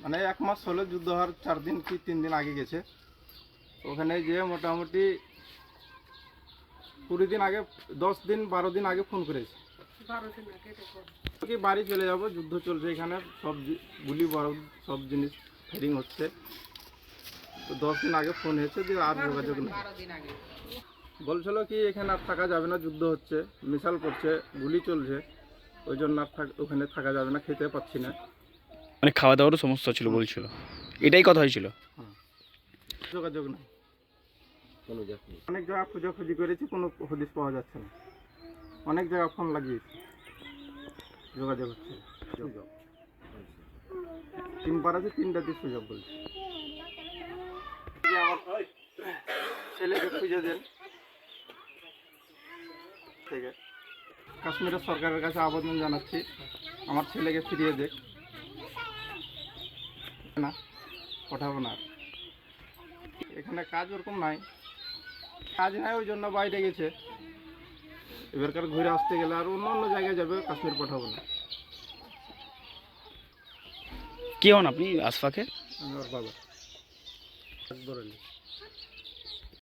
মানে 1 মাস হলো, যুদ্ধ হওয়ার 4 দিন কি 3 দিন আগে গেছে। ওখানে যে মোটামুটি 20 দিন আগে, 10 দিন 12 দিন আগে ফোন করেছে কি বাড়ি চলে যাব, যুদ্ধ চলছে এখানে, সব গুলি বারুদ সব জিনিস ফায়ারিং হচ্ছে। তো 10 দিন আগে ফোন হয়েছে, দিয়ে আর যোগাযোগ নেই। বলছিল কি এখানে আর থাকা যাবে না, যুদ্ধ হচ্ছে, মিসাইল করছে, গুলি চলছে, ওই জন্য আর ওখানে থাকা যাবে না, খেতে পাচ্ছি না। মানে খাওয়া দাওয়ারও সমস্যা ছিল বলছিল, এটাই কথা হয়েছিল। যোগাযোগ নেই, অনেক জায়গা খোঁজাখুঁজি করেছি, কোনো হদিশ পাওয়া যাচ্ছে না। অনেক জায়গা ফোন লাগিয়েছি, যোগাযোগ হচ্ছে না। তিনবার আছে, 3টাতে সুযোগ বলছে যে আমার ছেলেকে খুঁজে দেন। ঠিক আছে, কাশ্মীরের সরকারের কাছে আবেদন জানাচ্ছি, আমার ছেলেকে ফিরিয়ে দেখ। না, পাঠাবো না। এখানে কাজ ওরকম নাই, কাজ নাই, ওই জন্য বাইরে গেছে। এবারকার ঘুরে আসতে গেলে আর অন্য অন্য জায়গায় যাবে, কাশ্মীর পাঠাবো না। কে হন আপনি আশফাকের? আমি ওর বাবা, আকবর আলী।